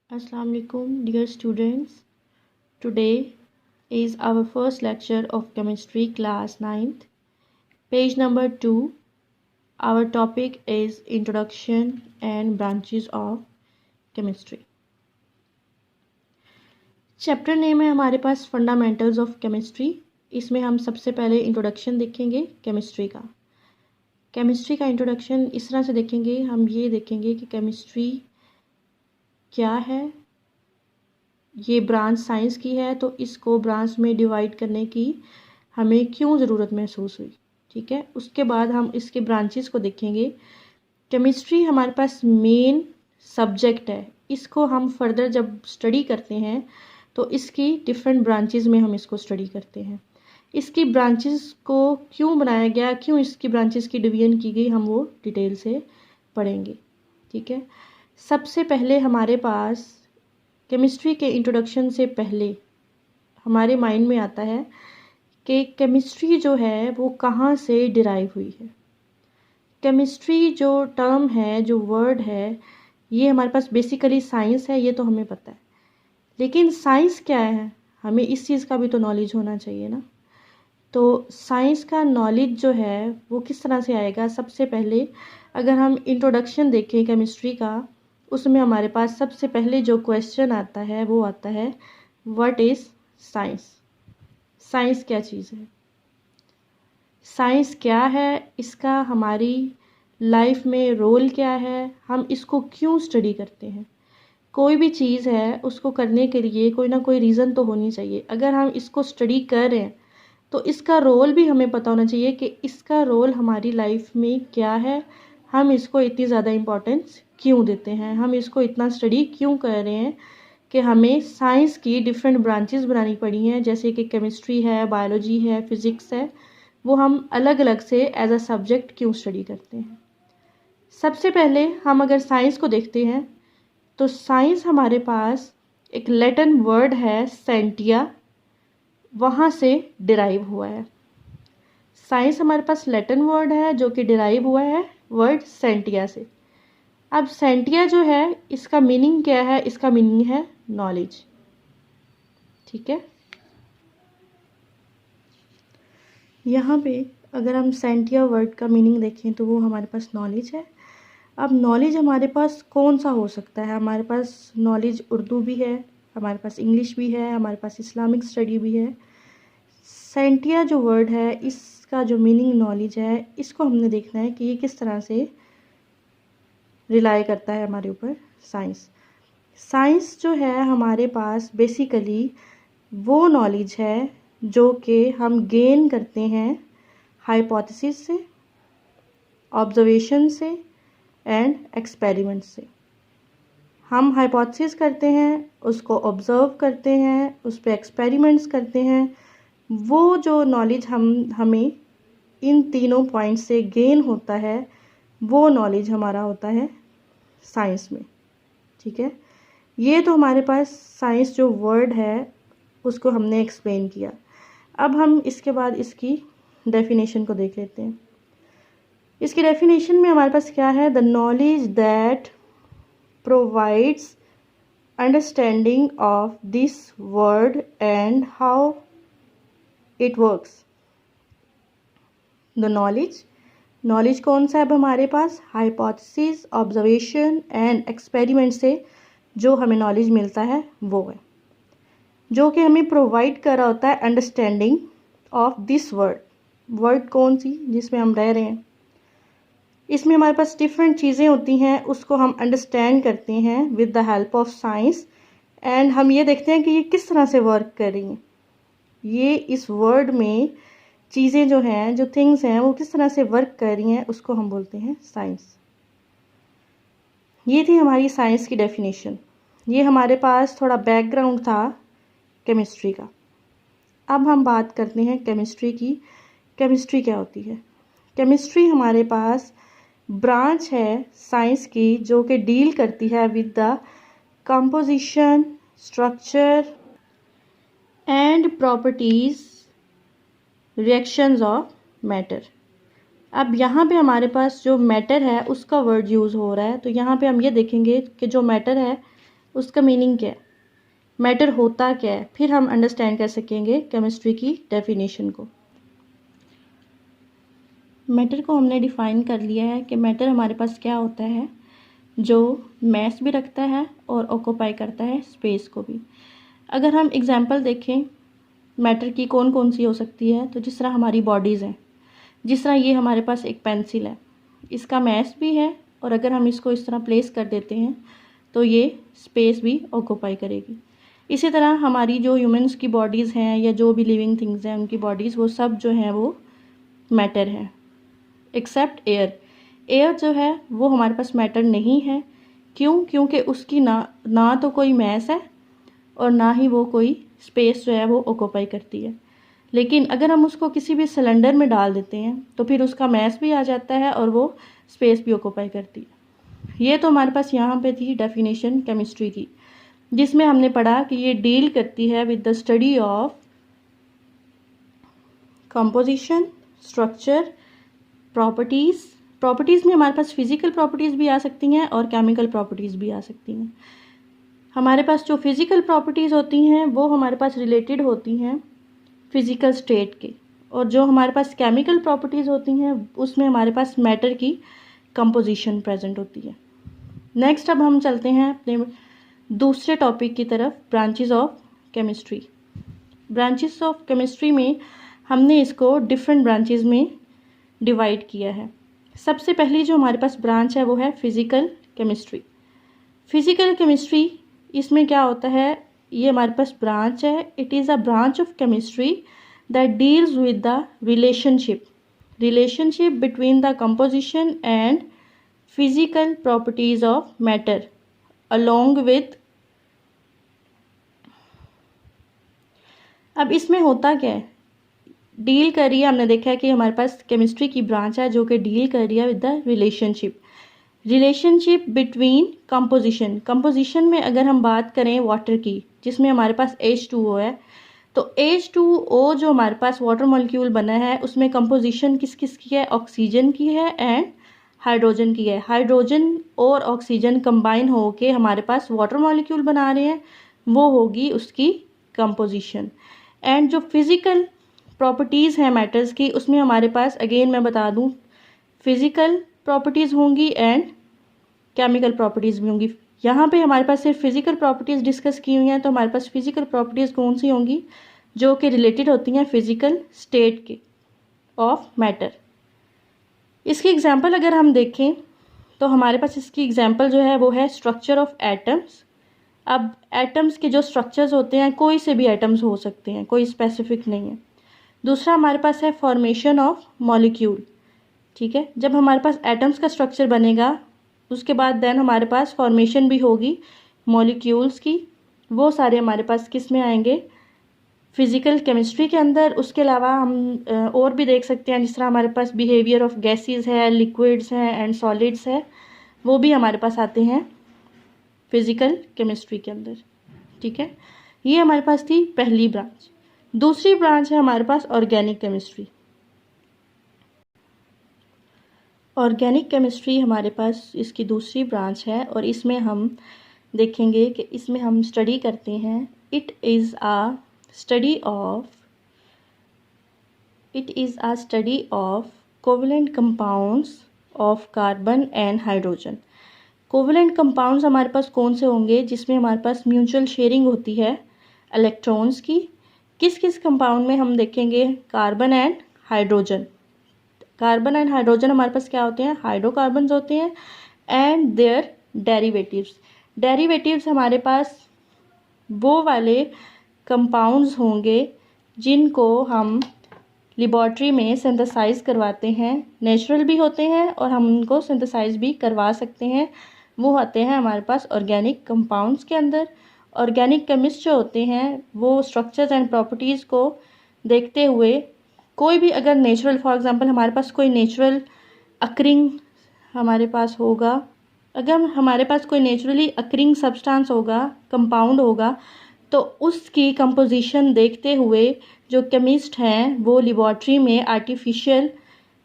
Assalamu alaikum, dear students. Today is our first lecture of chemistry class 9th. Page number 2. Our topic is introduction and branches of chemistry. Chapter name है हमारे पास fundamentals of chemistry. इसमें हम सबसे पहले introduction देखेंगे chemistry का। Chemistry का introduction इस तरह से देखेंगे, हम ये देखेंगे कि केमिस्ट्री क्या है, ये ब्रांच साइंस की है तो इसको ब्रांच में डिवाइड करने की हमें क्यों ज़रूरत महसूस हुई। ठीक है, उसके बाद हम इसके ब्रांचेस को देखेंगे। केमिस्ट्री हमारे पास मेन सब्जेक्ट है, इसको हम फर्दर जब स्टडी करते हैं तो इसकी डिफरेंट ब्रांचेस में हम इसको स्टडी करते हैं। इसकी ब्रांचेस को क्यों बनाया गया, क्यों इसकी ब्रांचेस की डिवीजन की गई, हम वो डिटेल से पढ़ेंगे। ठीक है, सबसे पहले हमारे पास केमिस्ट्री के इंट्रोडक्शन से पहले हमारे माइंड में आता है कि केमिस्ट्री जो है वो कहाँ से डिराइव हुई है। केमिस्ट्री जो टर्म है, जो वर्ड है, ये हमारे पास बेसिकली साइंस है, ये तो हमें पता है। लेकिन साइंस क्या है, हमें इस चीज़ का भी तो नॉलेज होना चाहिए ना। तो साइंस का नॉलेज जो है वो किस तरह से आएगा। सबसे पहले अगर हम इंट्रोडक्शन देखें केमिस्ट्री का, उसमें हमारे पास सबसे पहले जो क्वेश्चन आता है वो आता है व्हाट इज़ साइंस। साइंस क्या चीज़ है, साइंस क्या है, इसका हमारी लाइफ में रोल क्या है, हम इसको क्यों स्टडी करते हैं। कोई भी चीज़ है उसको करने के लिए कोई ना कोई रीज़न तो होनी चाहिए। अगर हम इसको स्टडी कर रहे हैं तो इसका रोल भी हमें पता होना चाहिए कि इसका रोल हमारी लाइफ में क्या है, हम इसको इतनी ज़्यादा इम्पोर्टेंस क्यों देते हैं, हम इसको इतना स्टडी क्यों कर रहे हैं कि हमें साइंस की डिफरेंट ब्रांचेस बनानी पड़ी हैं। जैसे कि केमिस्ट्री है, बायोलॉजी है, फिज़िक्स है, वो हम अलग अलग से एज अ सब्जेक्ट क्यों स्टडी करते हैं। सबसे पहले हम अगर साइंस को देखते हैं तो साइंस हमारे पास एक लैटिन वर्ड है सेंटिया, वहाँ से डिराइव हुआ है। साइंस हमारे पास लैटिन वर्ड है जो कि डिराइव हुआ है वर्ड सेंटिया से। अब सेंटिया जो है इसका मीनिंग क्या है, इसका मीनिंग है नॉलेज। ठीक है, यहाँ पे अगर हम सेंटिया वर्ड का मीनिंग देखें तो वो हमारे पास नॉलेज है। अब नॉलेज हमारे पास कौन सा हो सकता है, हमारे पास नॉलेज उर्दू भी है, हमारे पास इंग्लिश भी है, हमारे पास इस्लामिक स्टडी भी है। सेंटिया जो वर्ड है इसका जो मीनिंग नॉलेज है, इसको हमने देखना है कि ये किस तरह से रिलाई करता है हमारे ऊपर साइंस। साइंस जो है हमारे पास बेसिकली वो नॉलेज है जो कि हम गेन करते हैं हाइपोथेसिस से, ऑब्जर्वेशन से एंड एक्सपेरिमेंट से। हम हाइपोथेसिस करते हैं, उसको ऑब्ज़र्व करते हैं, उस पर एक्सपेरिमेंट्स करते हैं। वो जो नॉलेज हमें इन तीनों पॉइंट से गेन होता है वो नॉलेज हमारा होता है साइंस में। ठीक है, ये तो हमारे पास साइंस जो वर्ड है उसको हमने एक्सप्लेन किया। अब हम इसके बाद इसकी डेफिनेशन को देख लेते हैं। इसकी डेफिनेशन में हमारे पास क्या है, the knowledge that provides understanding of this word and how it works. The knowledge कौन सा है अब हमारे पास, हाइपोथेसिस, ऑब्जर्वेशन एंड एक्सपेरिमेंट से जो हमें नॉलेज मिलता है वो है, जो कि हमें प्रोवाइड कर रहा होता है अंडरस्टैंडिंग ऑफ दिस वर्ड कौन सी, जिसमें हम रह रहे हैं। इसमें हमारे पास डिफरेंट चीज़ें होती हैं, उसको हम अंडरस्टैंड करते हैं with the help of science and हम ये देखते हैं कि ये किस तरह से वर्क कर रही हैं। ये इस वर्ड में चीज़ें जो हैं, जो थिंग्स हैं, वो किस तरह से वर्क कर रही हैं, उसको हम बोलते हैं साइंस। ये थी हमारी साइंस की डेफिनेशन। ये हमारे पास थोड़ा बैकग्राउंड था केमिस्ट्री का। अब हम बात करते हैं केमिस्ट्री की। केमिस्ट्री क्या होती है। केमिस्ट्री हमारे पास ब्रांच है साइंस की जो कि डील करती है with the composition, structure and properties, reactions of matter. अब यहाँ पे हमारे पास जो मैटर है उसका वर्ड यूज़ हो रहा है, तो यहाँ पे हम ये देखेंगे कि जो मैटर है उसका मीनिंग क्या है, मैटर होता क्या है, फिर हम अंडरस्टैंड कर सकेंगे केमिस्ट्री की डेफिनेशन को। मैटर को हमने डिफ़ाइन कर लिया है कि मैटर हमारे पास क्या होता है, जो मैस भी रखता है और ऑक्यूपाई करता है स्पेस को भी। अगर हम एग्जांपल देखें मैटर की कौन कौन सी हो सकती है, तो जिस तरह हमारी बॉडीज़ हैं, जिस तरह ये हमारे पास एक पेंसिल है, इसका मैस भी है और अगर हम इसको इस तरह प्लेस कर देते हैं तो ये स्पेस भी ऑक्यूपाई करेगी। इसी तरह हमारी जो ह्यूमंस की बॉडीज़ हैं या जो भी लिविंग थिंग्स हैं उनकी बॉडीज़, वो सब जो हैं वो मैटर है, एक्सेप्ट एयर। एयर जो है वो हमारे पास मैटर नहीं है। क्यों? क्योंकि उसकी ना तो कोई मैस है और ना ही वो कोई स्पेस जो है वो ऑक्यूपाई करती है। लेकिन अगर हम उसको किसी भी सिलेंडर में डाल देते हैं तो फिर उसका मैस भी आ जाता है और वो स्पेस भी ऑक्यूपाई करती है। ये तो हमारे पास यहाँ पे थी डेफिनेशन केमिस्ट्री की, जिसमें हमने पढ़ा कि ये डील करती है with the study of composition, structure, properties में हमारे पास फिज़िकल प्रॉपर्टीज़ भी आ सकती हैं और केमिकल प्रॉपर्टीज़ भी आ सकती हैं। हमारे पास जो फिज़िकल प्रॉपर्टीज़ होती हैं वो हमारे पास रिलेटेड होती हैं फिज़िकल स्टेट के, और जो हमारे पास केमिकल प्रॉपर्टीज़ होती हैं उसमें हमारे पास मैटर की कंपोजिशन प्रेजेंट होती है। नेक्स्ट अब हम चलते हैं अपने दूसरे टॉपिक की तरफ, branches of chemistry. Branches of chemistry में हमने इसको डिफरेंट ब्रांचेस में डिवाइड किया है। सबसे पहली जो हमारे पास ब्रांच है वो है फिज़िकल केमिस्ट्री। फिज़िकल केमिस्ट्री, इसमें क्या होता है, ये हमारे पास ब्रांच है, it is a branch of chemistry that deals with the relationship between the composition and physical properties of matter along with. अब इसमें होता क्या है, डील कर रही है, हमने देखा है कि हमारे पास केमिस्ट्री की ब्रांच है जो कि डील कर रही है with the relationship between composition में अगर हम बात करें वाटर की, जिसमें हमारे पास H2O है, तो H2O जो हमारे पास वाटर मॉलिक्यूल बना है उसमें कंपोजिशन किस किस की है, ऑक्सीजन की है एंड हाइड्रोजन की है। हाइड्रोजन और ऑक्सीजन कंबाइन होके हमारे पास वाटर मॉलिक्यूल बना रहे हैं, वो होगी उसकी कंपोजिशन। एंड जो फिज़िकल प्रॉपर्टीज़ हैं मैटर्स की, उसमें हमारे पास अगेन मैं बता दूं फिज़िकल प्रॉपर्टीज़ होंगी एंड केमिकल प्रॉपर्टीज़ भी होंगी। यहाँ पे हमारे पास सिर्फ फिज़िकल प्रॉपर्टीज़ डिस्कस की हुई हैं, तो हमारे पास फिज़िकल प्रॉपर्टीज़ कौन सी होंगी, जो कि रिलेटेड होती हैं फिज़िकल स्टेट के ऑफ मैटर। इसकी एग्जांपल अगर हम देखें तो हमारे पास इसकी एग्जांपल जो है वो है स्ट्रक्चर ऑफ एटम्स। अब एटम्स के जो स्ट्रक्चर्स होते हैं, कोई से भी एटम्स हो सकते हैं, कोई स्पेसिफिक नहीं है। दूसरा हमारे पास है फॉर्मेशन ऑफ मॉलिक्यूल। ठीक है, जब हमारे पास एटम्स का स्ट्रक्चर बनेगा उसके बाद देन हमारे पास फॉर्मेशन भी होगी मॉलिक्यूल्स की, वो सारे हमारे पास किस में आएंगे, फिज़िकल केमिस्ट्री के अंदर। उसके अलावा हम और भी देख सकते हैं, जिस तरह हमारे पास बिहेवियर ऑफ गैसेस है, लिक्विड्स हैं एंड सॉलिड्स है, वो भी हमारे पास आते हैं फिज़िकल केमिस्ट्री के अंदर। ठीक है, ये हमारे पास थी पहली ब्रांच। दूसरी ब्रांच है हमारे पास ऑर्गेनिक केमिस्ट्री। ऑर्गेनिक केमिस्ट्री हमारे पास इसकी दूसरी ब्रांच है और इसमें हम देखेंगे कि इसमें हम स्टडी करते हैं, it is a study of covalent compounds of carbon and hydrogen. Covalent compounds हमारे पास कौन से होंगे, जिसमें हमारे पास म्यूचुअल शेयरिंग होती है इलेक्ट्रॉन्स की। किस किस कंपाउंड में हम देखेंगे, carbon and hydrogen. Carbon and hydrogen हमारे पास क्या होते हैं, हाइड्रोकार्बन्स होते हैं एंड देयर डेरिवेटिव्स हमारे पास वो वाले कंपाउंड्स होंगे जिनको हम लेबॉर्ट्री में सिंथेसाइज करवाते हैं, नेचुरल भी होते हैं और हम उनको सिंथेसाइज भी करवा सकते हैं, वो होते हैं हमारे पास ऑर्गेनिक कंपाउंड्स के अंदर। ऑर्गेनिक केमिस्ट जो होते हैं वो स्ट्रक्चर्स एंड प्रॉपर्टीज़ को देखते हुए कोई भी अगर नेचुरल, फॉर एग्जांपल हमारे पास कोई नेचुरल अकरिंग हमारे पास होगा, अगर हमारे पास कोई नेचुरली अकरिंग सब्सटेंस होगा, कंपाउंड होगा, तो उसकी कंपोजिशन देखते हुए जो केमिस्ट हैं वो लेबॉर्ट्री में आर्टिफिशियल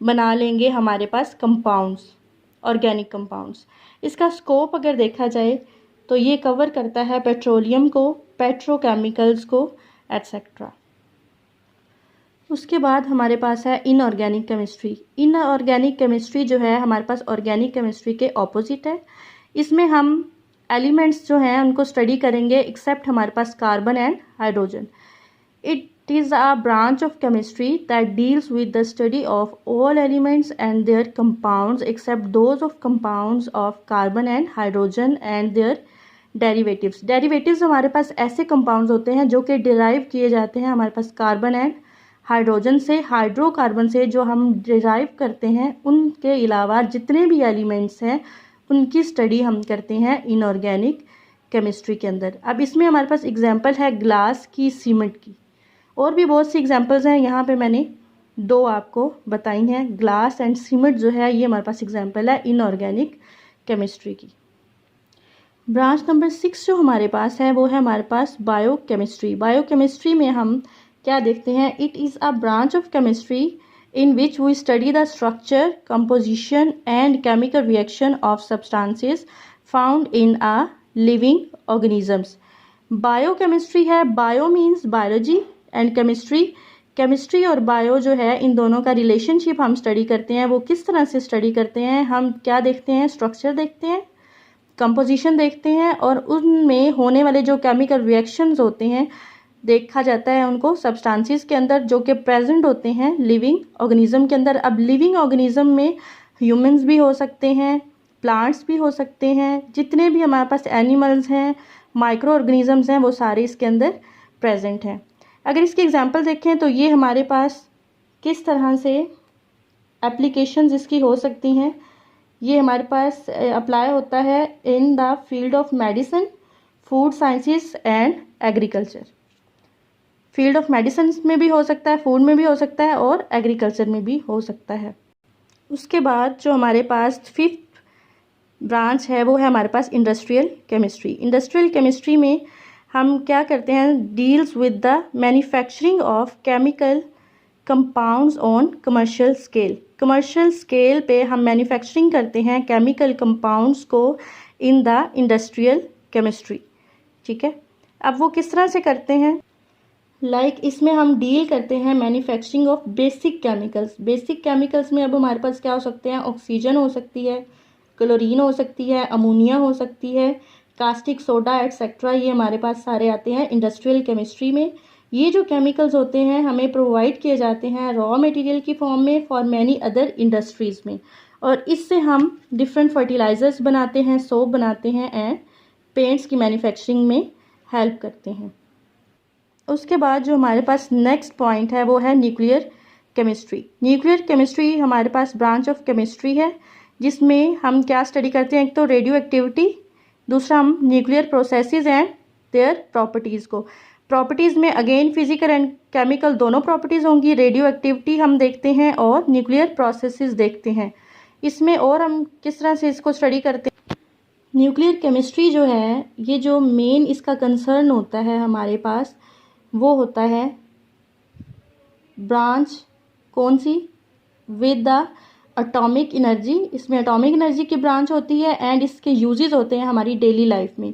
बना लेंगे हमारे पास कंपाउंड्स, ऑर्गेनिक कंपाउंड्स। इसका स्कोप अगर देखा जाए तो ये कवर करता है पेट्रोलियम को, पेट्रोकेमिकल्स को, एट्सेट्रा। उसके बाद हमारे पास है इनऑर्गेनिक केमिस्ट्री। इनऑर्गेनिक केमिस्ट्री जो है हमारे पास ऑर्गेनिक केमिस्ट्री के ऑपोजिट है। इसमें हम एलिमेंट्स जो हैं उनको स्टडी करेंगे एक्सेप्ट हमारे पास carbon and hydrogen. It is a branch of chemistry that deals with the study of all elements and their compounds except those of compounds of carbon and hydrogen and their derivatives. Derivatives हमारे पास ऐसे compounds होते हैं जो कि derive किए जाते हैं हमारे पास कार्बन एंड हाइड्रोजन से, हाइड्रोकार्बन से जो हम डिराइव करते हैं। उनके अलावा जितने भी एलिमेंट्स हैं उनकी स्टडी हम करते हैं इनऑर्गेनिक केमिस्ट्री के अंदर। अब इसमें हमारे पास एग्जांपल है ग्लास की, सीमेंट की, और भी बहुत सी एग्जांपल्स हैं। यहाँ पे मैंने 2 आपको बताई हैं। ग्लास एंड सीमेंट जो है ये हमारे पास एग्जांपल है इनऑर्गेनिक केमिस्ट्री की। ब्रांच नंबर 6 जो हमारे पास है वो है हमारे पास बायोकेमिस्ट्री। बायोकेमिस्ट्री में हम क्या देखते हैं? It is a branch of chemistry in which we study the structure, composition and chemical reaction of substances found in a living organisms. Biochemistry है, bio means biology and chemistry, chemistry और bio जो है इन दोनों का relationship हम study करते हैं। वो किस तरह से स्टडी करते हैं? हम क्या देखते हैं? स्ट्रक्चर देखते हैं, कंपोजिशन देखते हैं और उनमें होने वाले जो केमिकल रिएक्शंस होते हैं देखा जाता है उनको सब्सटेंसेस के अंदर जो कि प्रेजेंट होते हैं लिविंग ऑर्गेनिज्म के अंदर। अब लिविंग ऑर्गेनिज्म में ह्यूमंस भी हो सकते हैं, प्लांट्स भी हो सकते हैं, जितने भी हमारे पास एनिमल्स हैं, माइक्रो ऑर्गेनिजम्स हैं, वो सारे इसके अंदर प्रेजेंट हैं। अगर इसके एग्जांपल देखें तो ये हमारे पास किस तरह से एप्लीकेशंस इसकी हो सकती हैं। ये हमारे पास अप्लाई होता है in the field of medicine, food sciences and agriculture. Field of medicine में भी हो सकता है, फूड में भी हो सकता है और एग्रीकल्चर में भी हो सकता है। उसके बाद जो हमारे पास 5th ब्रांच है वो है हमारे पास इंडस्ट्रियल केमिस्ट्री। इंडस्ट्रियल केमिस्ट्री में हम क्या करते हैं? Deals with the manufacturing of chemical compounds on commercial scale. Commercial scale पे हम मैन्युफैक्चरिंग करते हैं केमिकल कंपाउंड्स को इन द इंडस्ट्रियल केमिस्ट्री। ठीक है, अब वो किस तरह से करते हैं? इसमें हम डील करते हैं manufacturing of basic chemicals. Basic chemicals में अब हमारे पास क्या हो सकते हैं? ऑक्सीजन हो सकती है, क्लोरीन हो सकती है, अमोनिया हो सकती है, कास्टिक सोडा एट्सेट्रा। ये हमारे पास सारे आते हैं इंडस्ट्रियल केमिस्ट्री में। ये जो केमिकल्स होते हैं हमें प्रोवाइड किए जाते हैं रॉ मटेरियल की फॉर्म में फॉर मैनी अदर इंडस्ट्रीज़ में, और इससे हम डिफरेंट फर्टिलाइज़र्स बनाते हैं, सोप बनाते हैं एंड पेंट्स की मैन्युफैक्चरिंग में हेल्प करते हैं। उसके बाद जो हमारे पास नेक्स्ट पॉइंट है वो है न्यूक्लियर केमिस्ट्री। न्यूक्लियर केमिस्ट्री हमारे पास ब्रांच ऑफ केमिस्ट्री है जिसमें हम क्या स्टडी करते हैं? एक तो रेडियो एक्टिविटी, दूसरा हम nuclear processes and their properties को। प्रॉपर्टीज़ में अगेन फिजिकल एंड केमिकल दोनों प्रॉपर्टीज़ होंगी। रेडियो एक्टिविटी हम देखते हैं और न्यूक्लियर प्रोसेसेस देखते हैं। इसमें और हम किस तरह से इसको स्टडी करते हैं? न्यूक्लियर केमिस्ट्री जो है ये जो मेन इसका कंसर्न होता है हमारे पास वो होता है ब्रांच कौन सी? With the atomic energy. इसमें एटॉमिक एनर्जी की ब्रांच होती है एंड इसके यूजेस होते हैं हमारी डेली लाइफ में।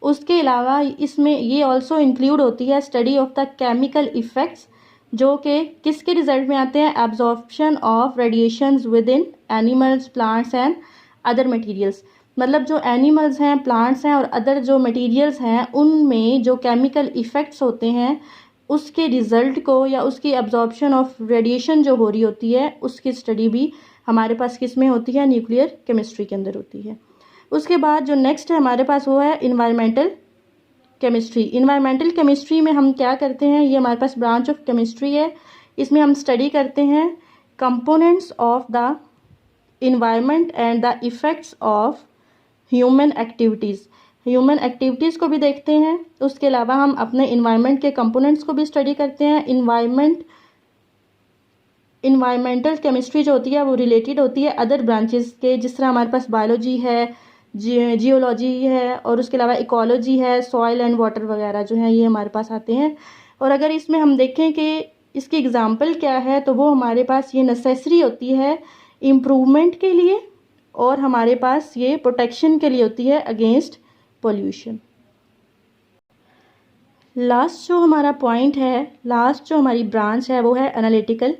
उसके अलावा इसमें ये ऑल्सो इंक्लूड होती है study of the chemical effects जो कि किसके रिजल्ट में आते हैं? Absorption of radiations with in animals, plants and other materials. मतलब जो एनिमल्स हैं, प्लांट्स हैं और अदर जो मटेरियल्स हैं उनमें जो केमिकल इफ़ेक्ट्स होते हैं उसके रिज़ल्ट को या उसकी एब्जॉर्प्शन ऑफ रेडिएशन जो हो रही होती है उसकी स्टडी भी हमारे पास किस में होती है? न्यूक्लियर केमिस्ट्री के अंदर होती है। उसके बाद जो नेक्स्ट है हमारे पास वो है इन्वायरमेंटल केमिस्ट्री। इन्वायरमेंटल केमिस्ट्री में हम क्या करते हैं? ये हमारे पास ब्रांच ऑफ केमिस्ट्री है। इसमें हम स्टडी करते हैं components of the environment and the effects of human activities. Human activities को भी देखते हैं। उसके अलावा हम अपने इन्वायरमेंट के कंपोनेंट्स को भी स्टडी करते हैं। इन्वायरमेंटल केमिस्ट्री जो होती है वो रिलेटेड होती है अदर ब्रांचेस के, जिस तरह हमारे पास बायोलॉजी है, जियोलॉजी है और उसके अलावा इकोलॉजी है, सॉइल एंड वाटर वगैरह जो है ये हमारे पास आते हैं। और अगर इसमें हम देखें कि इसकी एग्ज़ाम्पल क्या है तो वो हमारे पास ये नेसेसरी होती है इम्प्रूवमेंट के लिए और हमारे पास ये प्रोटेक्शन के लिए होती है अगेंस्ट पोल्यूशन। लास्ट जो हमारा पॉइंट है, लास्ट जो हमारी ब्रांच है वो है एनालिटिकल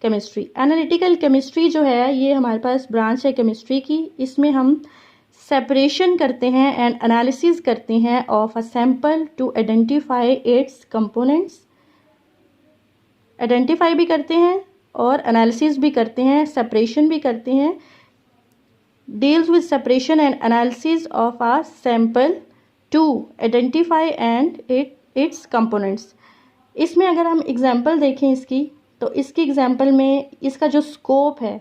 केमिस्ट्री। एनालिटिकल केमिस्ट्री जो है ये हमारे पास ब्रांच है केमिस्ट्री की। इसमें हम सेपरेशन करते हैं एंड एनालिसिस करते हैं of a sample to identify its components. Identify भी करते हैं और एनालिसिस भी करते हैं, सेपरेशन भी करते हैं। Deals with separation and analysis of a sample to identify and its components. इसमें अगर हम एग्जांपल देखें इसकी, तो इसकी एग्जांपल में इसका जो स्कोप है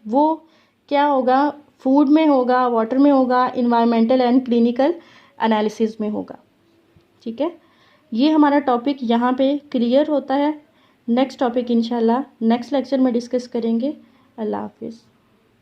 वो क्या होगा, फूड में होगा, वाटर में होगा, इन्वायरमेंटल एंड क्लिनिकल एनालिसिस में होगा। ठीक है, ये हमारा टॉपिक यहाँ पे क्लियर होता है। नेक्स्ट टॉपिक इंशाल्लाह नेक्स्ट लेक्चर में डिस्कस करेंगे। अल्लाह हाफिज़।